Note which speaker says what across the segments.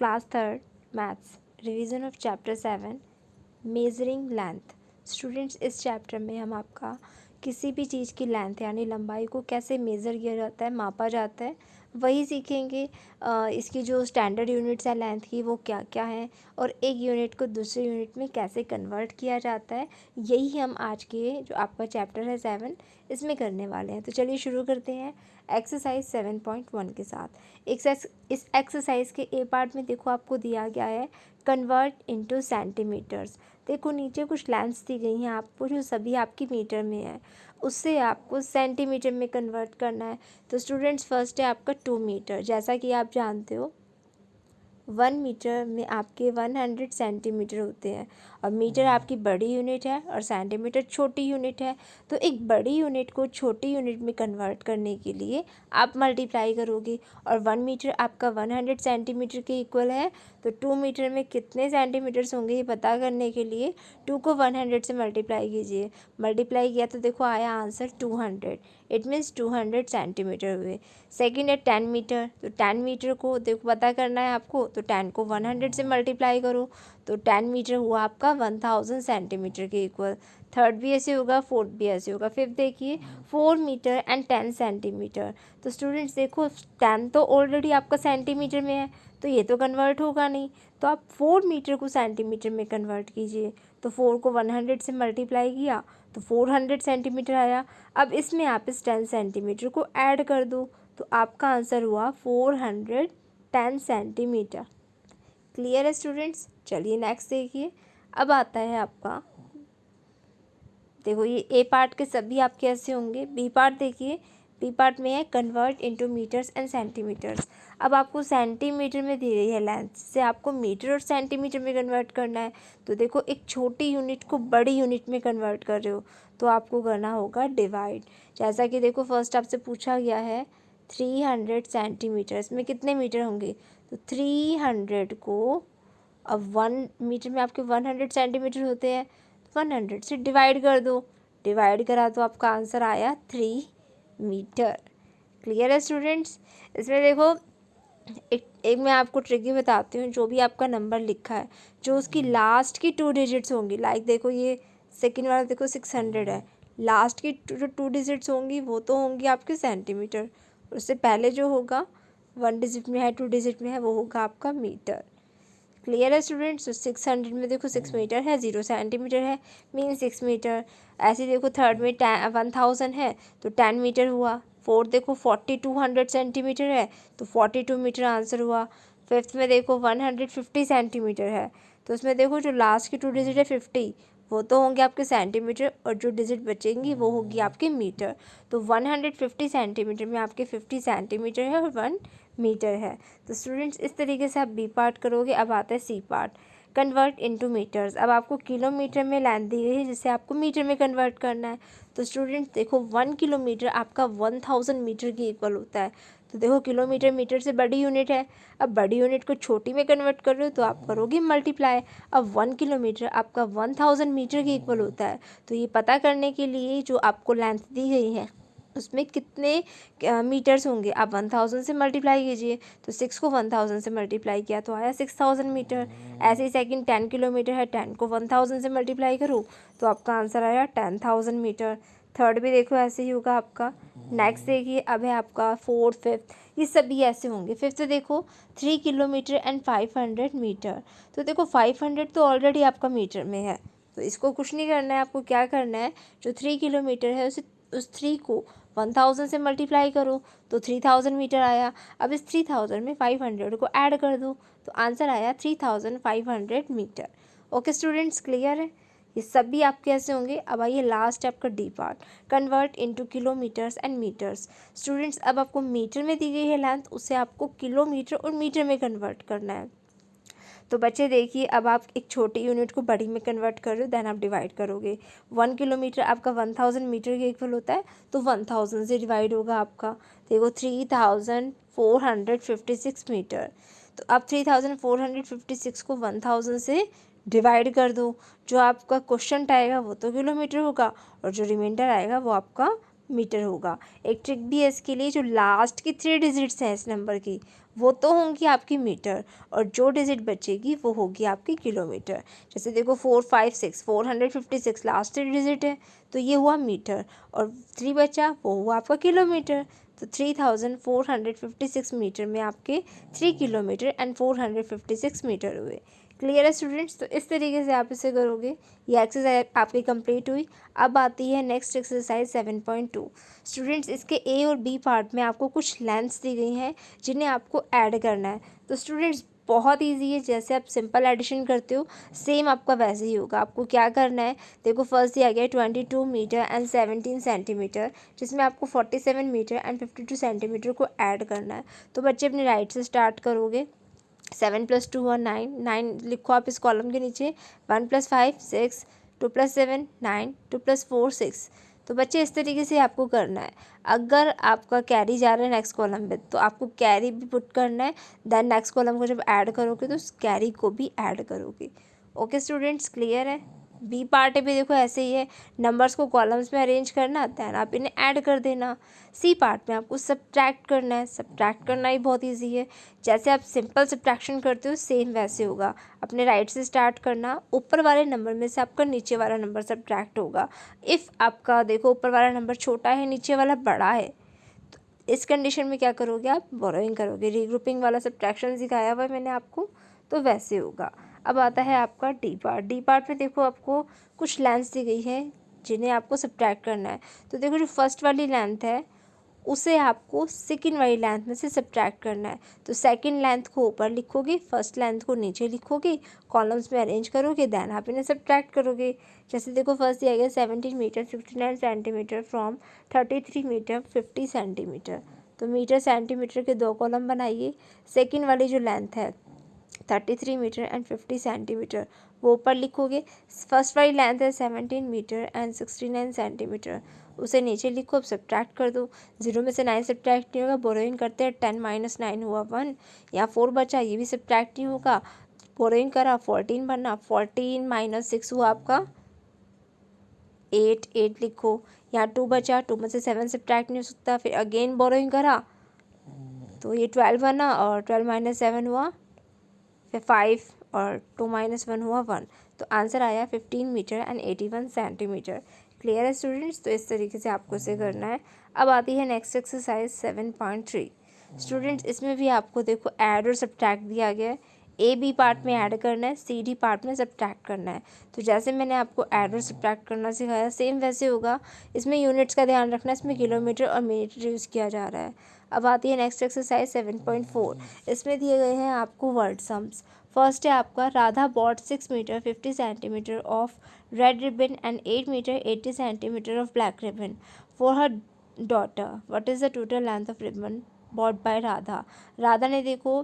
Speaker 1: Class third maths revision of chapter 7 measuring length. Students, इस chapter में हम आपका किसी भी चीज़ की लेंथ यानी लंबाई को कैसे मेज़र किया जाता है, मापा जाता है, वही सीखेंगे। इसकी जो स्टैंडर्ड यूनिट्स है लेंथ की वो क्या क्या हैं और एक यूनिट को दूसरे यूनिट में कैसे कन्वर्ट किया जाता है, यही हम आज के जो आपका चैप्टर है 7 इसमें करने वाले हैं। तो चलिए शुरू करते हैं एक्सरसाइज 7.1 के साथ। इस एक्सरसाइज के ए पार्ट में देखो आपको दिया गया है कन्वर्ट इनटू सेंटीमीटर्स। देखो नीचे कुछ लेंथ्स दी गई हैं आपको जो सभी आपकी मीटर में है, उससे आपको सेंटीमीटर में कन्वर्ट करना है। तो स्टूडेंट्स फर्स्ट है आपका 2 मीटर। जैसा कि आप जानते हो 1 मीटर में आपके 100 सेंटीमीटर होते हैं और मीटर आपकी बड़ी यूनिट है और सेंटीमीटर छोटी यूनिट है। तो एक बड़ी यूनिट को छोटी यूनिट में कन्वर्ट करने के लिए आप मल्टीप्लाई करोगे और 1 मीटर आपका 100 सेंटीमीटर के इक्वल है। तो 2 मीटर में कितने सेंटीमीटर्स होंगे ये पता करने के लिए 2 को 100 से मल्टीप्लाई कीजिए। मल्टीप्लाई किया तो देखो आया आंसर 200। इट मीन्स 200 सेंटीमीटर हुए। सेकेंड है 10 मीटर। तो 10 मीटर को देखो पता करना है आपको, तो 10 को 100 से मल्टीप्लाई करो तो 10 मीटर हुआ आपका 1000 सेंटीमीटर के इक्वल। थर्ड भी ऐसे होगा, फोर्थ भी ऐसे होगा। फिफ्थ देखिए 4 मीटर एंड 10 सेंटीमीटर। तो स्टूडेंट्स देखो 10 तो ऑलरेडी आपका सेंटीमीटर में है तो ये तो कन्वर्ट होगा नहीं, तो आप 4 मीटर को सेंटीमीटर में कन्वर्ट कीजिए। तो 4 को 100 से मल्टीप्लाई किया तो 400 सेंटीमीटर आया। अब इसमें आप इस 10 सेंटीमीटर को ऐड कर दो तो आपका आंसर हुआ 410 सेंटीमीटर। क्लियर है स्टूडेंट्स? चलिए नेक्स्ट देखिए। अब आता है आपका, देखो ये ए पार्ट के सभी आपके ऐसे होंगे। बी पार्ट देखिए, बी पार्ट में है convert into metres and centimetres. अब आपको सेंटीमीटर में दी गई है लेंथ, से आपको मीटर और सेंटीमीटर में कन्वर्ट करना है। तो देखो एक छोटी यूनिट को बड़ी यूनिट में कन्वर्ट कर रहे हो तो आपको करना होगा डिवाइड। जैसा कि देखो फर्स्ट आपसे पूछा गया है 300 सेंटीमीटर्स में कितने मीटर होंगे, तो 300 को, अब 1 मीटर में आपके 100 सेंटीमीटर होते हैं, 100 से डिवाइड कर दो। डिवाइड करा तो आपका आंसर आया 3 मीटर। क्लियर है स्टूडेंट्स? इसमें देखो एक मैं आपको ट्रिक बताती हूँ। जो भी आपका नंबर लिखा है जो उसकी लास्ट की 2 डिजिट्स होंगी, लाइक देखो ये सेकेंड वाला देखो 600 है, लास्ट की जो 2 डिजिट्स होंगी वो तो होंगी आपके सेंटीमीटर, उससे पहले जो होगा 1 डिजिट में है 2 डिजिट में है वो होगा आपका मीटर। क्लियर है स्टूडेंट्स? तो 600 में देखो 6 मीटर है, 0 सेंटीमीटर है, मीन 6 मीटर। ऐसे देखो थर्ड में 1000 है तो 10 मीटर हुआ। फोर्थ देखो 4200 सेंटीमीटर है तो 42 मीटर आंसर हुआ। फिफ्थ में देखो 150 सेंटीमीटर है तो उसमें देखो जो लास्ट की 2 डिजिट है 50 वो तो होंगे आपके सेंटीमीटर और जो डिजिट बचेंगी वो होगी आपके मीटर। तो 150 सेंटीमीटर में आपके 50 सेंटीमीटर है और 1 मीटर है। तो स्टूडेंट्स इस तरीके से आप बी पार्ट करोगे। अब आता है C part, convert into metres. अब आपको किलोमीटर में लेंथ दी गई है जिसे आपको मीटर में कन्वर्ट करना है। तो स्टूडेंट्स देखो 1 किलोमीटर आपका 1000 मीटर के इक्वल होता है। तो देखो किलोमीटर मीटर से बड़ी यूनिट है, अब बड़ी यूनिट को छोटी में कन्वर्ट कर रहे हो तो आप करोगे मल्टीप्लाई। अब 1 किलोमीटर आपका 1000 मीटर के इक्वल होता है। तो ये पता करने के लिए जो आपको लेंथ दी गई है उसमें कितने मीटर्स होंगे, आप 1000 से मल्टीप्लाई कीजिए। तो 6 को 1000 से मल्टीप्लाई किया तो आया 6000 मीटर। ऐसे ही सेकंड 10 किलोमीटर है, 10 को 1000 से मल्टीप्लाई करो तो आपका आंसर आया 10,000 मीटर। थर्ड भी देखो ऐसे ही होगा आपका। नेक्स्ट देखिए अब है आपका फोर्थ फिफ्थ, ये सभी ऐसे होंगे। फिफ्थ देखो 3 किलोमीटर एंड 500 मीटर। तो देखो 500 तो ऑलरेडी आपका मीटर में है तो इसको कुछ नहीं करना है, आपको क्या करना है जो 3 किलोमीटर है उस 3 को 1000 से मल्टीप्लाई करो तो 3000 मीटर आया। अब इस 3000 में 500 को ऐड कर दो तो आंसर आया 3500 मीटर। ओके स्टूडेंट्स, क्लियर है? ये सभी आपके ऐसे होंगे। अब आइए लास्ट आपका D part, convert into kilometres and metres. Students अब आपको मीटर में दी गई है लेंथ, उसे आपको किलोमीटर और मीटर में कन्वर्ट करना है। तो बच्चे देखिए अब आप एक छोटी यूनिट को बड़ी में कन्वर्ट कर रहे हो, देन आप डिवाइड करोगे। 1 किलोमीटर आपका 1000 मीटर के इक्वल होता है तो 1000 से डिवाइड होगा आपका। देखो 3456 मीटर। तो अब 3456 को 1000 से डिवाइड कर दो। जो आपका क्वेश्चन आएगा वो तो किलोमीटर होगा और जो रिमाइंडर आएगा वो आपका मीटर होगा। एक ट्रिक भी है इसके लिए, जो लास्ट की 3 डिजिट्स हैं इस नंबर की वो तो होंगी आपकी मीटर, और जो डिजिट बचेगी वो होगी आपकी किलोमीटर। जैसे देखो 456, 456 लास्ट डिजिट है, तो ये हुआ मीटर, और 3 बचा वो हुआ आपका किलोमीटर। तो 3456 मीटर में आपके 3 किलोमीटर एंड 456 मीटर हुए। क्लियर है स्टूडेंट्स? तो इस तरीके से आप इसे करोगे। ये एक्सरसाइज आपकी कंप्लीट हुई। अब आती है नेक्स्ट एक्सरसाइज 7.2। स्टूडेंट्स, इसके ए और बी पार्ट में आपको कुछ लेंथ्स दी गई हैं जिन्हें आपको ऐड करना है। तो स्टूडेंट्स बहुत ईजी है, जैसे आप सिंपल एडिशन करते हो सेम आपका वैसे ही होगा। आपको क्या करना है, देखो फर्स्ट दिया गया है 22 मीटर एंड 17 सेंटीमीटर, जिसमें आपको 47 मीटर एंड 52 सेंटीमीटर को ऐड करना है। तो बच्चे अपने राइट से स्टार्ट करोगे। 7 + 2 हुआ 9, 9 लिखो आप इस कॉलम के नीचे। 1 + 5 6, 2 + 7 9, 2 + 4 6। तो बच्चे इस तरीके से आपको करना है। अगर आपका कैरी जा रहा है नेक्स्ट कॉलम पे, तो आपको कैरी भी पुट करना है। देन नेक्स्ट कॉलम को जब ऐड करोगे तो उस कैरी को भी ऐड करोगे। ओके स्टूडेंट्स, क्लियर है? बी पार्ट भी देखो ऐसे ही है, नंबर्स को कॉलम्स में अरेंज करना, दैन आप इन्हें ऐड कर देना। सी पार्ट में आपको सब्ट्रैक्ट करना है। सब्ट्रैक्ट करना ही बहुत ईजी है, जैसे आप सिंपल सब्ट्रैक्शन करते हो सेम वैसे होगा। अपने राइट से स्टार्ट करना, ऊपर वाले नंबर में से आपका नीचे वाला नंबर सब्ट्रैक्ट होगा। इफ़ आपका देखो ऊपर वाला नंबर छोटा है, नीचे वाला बड़ा है, तो इस कंडीशन में क्या करोगे आप, बोरोइंग करोगे। रीग्रुपिंग वाला सब्ट्रैक्शन सिखाया हुआ है मैंने आपको, तो वैसे होगा। अब आता है आपका डी पार्ट। डी पार्ट में देखो आपको कुछ लेंथ्स दी गई है जिन्हें आपको सब्ट्रैक्ट करना है। तो देखो जो फर्स्ट वाली लेंथ है उसे आपको सेकंड वाली लेंथ में से सब्ट्रैक्ट करना है। तो सेकंड लेंथ को ऊपर लिखोगे, फर्स्ट लेंथ को नीचे लिखोगे, कॉलम्स में अरेंज करोगे, देन आप इन्हें सब्ट्रैक्ट करोगे। जैसे देखो फर्स्ट दिया गया 17 metre 59 centimetre from 33 metre 50 centimetre. तो मीटर सेंटीमीटर के 2 कॉलम बनाइए। सेकेंड वाली जो लेंथ है 33 मीटर एंड 50 सेंटीमीटर, वो ऊपर लिखोगे। फर्स्ट वाली लेंथ है 17 मीटर एंड 69 सेंटीमीटर, उसे नीचे लिखो। अब सब्ट्रैक्ट कर दो। 0 में से 9 सब्ट्रैक्ट नहीं होगा, बोरोइंग करते हैं। 10 - 9 हुआ 1, यहाँ 4 बचा, ये भी सब्ट्रैक्ट नहीं होगा। बोरोइंग करा 14 बना, 14 - 6 हुआ आपका 8, 8 लिखो। यहाँ 2 बचा, 2 में से 7 सब्ट्रैक्ट नहीं हो सकता। फिर अगेन बोरोइंग करा तो ये 12 बना, और 12 - 7 हुआ फिर 5, और 2 - 1 हुआ 1। तो आंसर आया 15 मीटर एंड 81 सेंटीमीटर। क्लियर है स्टूडेंट्स? तो इस तरीके से आपको इसे करना है। अब आती है नेक्स्ट एक्सरसाइज 7.3। स्टूडेंट्स इसमें भी आपको देखो ऐड और सब्ट्रैक्ट दिया गया है। ए बी पार्ट में ऐड करना है, सी डी पार्ट में सब्ट्रैक्ट करना है। तो जैसे मैंने आपको ऐड और सब्ट्रैक्ट करना सिखाया सेम वैसे होगा। इसमें यूनिट्स का ध्यान रखना है, इसमें किलोमीटर और मिनट यूज़ किया जा रहा है। अब आती है नेक्स्ट एक्सरसाइज 7.4। इसमें दिए गए हैं आपको वर्ड सम्स। फर्स्ट है आपका Radha bought 6 metre 50 centimetre of red ribbon and 8 metre 80 centimetre of black ribbon for her daughter. What is the total length of ribbon bought by Radha? Radha ने देखो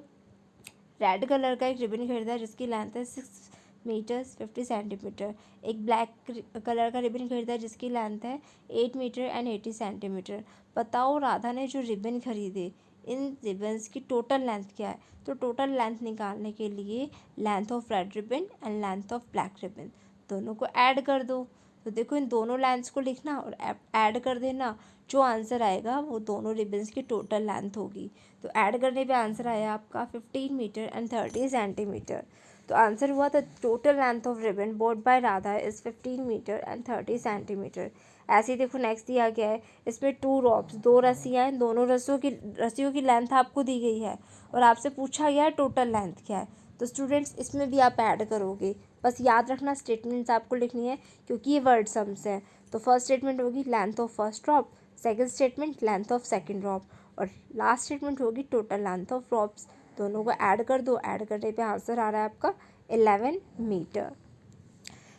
Speaker 1: रेड कलर का एक रिबन खरीदा जिसकी लेंथ है 6 metres 50 centimetre. एक ब्लैक कलर का ribbon खरीदा जिसकी लेंथ है 8 मीटर एंड 80 सेंटीमीटर। बताओ राधा ने जो रिबन खरीदे इन रिबन्स की टोटल लेंथ क्या है? तो टोटल लेंथ निकालने के लिए length of red ribbon and length of black ribbon दोनों को ऐड कर दो। तो देखो इन दोनों लेंथ्स को लिखना और ऐड कर देना। जो आंसर आएगा वो दोनों रिबन्स की टोटल लेंथ होगी। तो ऐड करने पे आंसर आया आपका 15 मीटर एंड 30 सेंटीमीटर। तो आंसर हुआ the total length of ribbon bought by Radha is 15 metre and 30 centimetre. ऐसे ही देखो नेक्स्ट दिया गया है, इसमें 2 रॉप्स 2 रस्सियाँ हैं, दोनों रस्सियों की लेंथ आपको दी गई है और आपसे पूछा गया है टोटल लेंथ क्या है। तो स्टूडेंट्स इसमें भी आप ऐड करोगे। बस याद रखना स्टेटमेंट्स आपको लिखनी है क्योंकि ये वर्ड सम्स हैं। तो फर्स्ट स्टेटमेंट होगी length of first drop, second statement length of second drop, और लास्ट स्टेटमेंट होगी टोटल लेंथ ऑफ ड्रॉप्स। दोनों को ऐड कर दो। ऐड करने पे आंसर आ रहा है आपका 11 मीटर।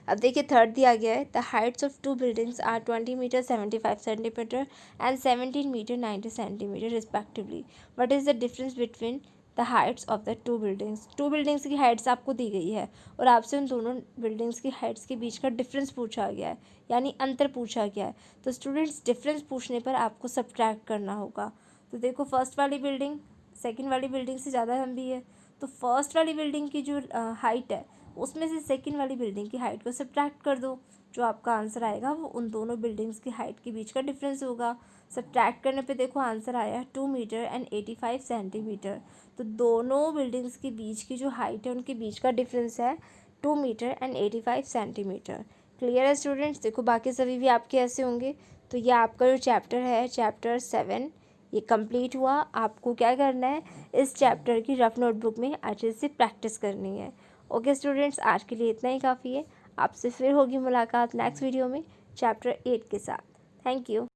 Speaker 1: अब देखिए थर्ड दिया गया है the heights of 2 buildings are 20 metre 75 centimetre and 17 metre 90 centimetre respectively. What is the difference between the heights of the 2 buildings? 2 buildings की हाइट्स आपको दी गई है और आपसे उन दोनों बिल्डिंग्स की हाइट्स के बीच का डिफरेंस पूछा गया है, यानी अंतर पूछा गया है। तो स्टूडेंट्स डिफरेंस पूछने पर आपको सब्ट्रैक्ट करना होगा। तो देखो फर्स्ट वाली बिल्डिंग सेकंड वाली बिल्डिंग से ज़्यादा लंबी है, तो फर्स्ट वाली बिल्डिंग की जो हाइट है उसमें से सेकंड वाली बिल्डिंग की हाइट को सब्ट्रैक्ट कर दो। जो आपका आंसर आएगा वो उन दोनों बिल्डिंग्स की हाइट के बीच का डिफरेंस होगा। सब्ट्रैक्ट करने पे देखो आंसर आया 2 मीटर एंड 85 सेंटीमीटर। तो दोनों बिल्डिंग्स के बीच की जो हाइट है उनके बीच का डिफरेंस है 2 मीटर एंड 85 सेंटीमीटर। क्लियर है स्टूडेंट्स? देखो बाकी सभी भी आपके ऐसे होंगे। तो ये आपका जो चैप्टर है चैप्टर 7 ये कंप्लीट हुआ। आपको क्या करना है, इस चैप्टर की रफ नोटबुक में अच्छे से प्रैक्टिस करनी है। ओके स्टूडेंट्स, आज के लिए इतना ही काफ़ी है। आपसे फिर होगी मुलाकात नेक्स्ट वीडियो में चैप्टर 8 के साथ। Thank you.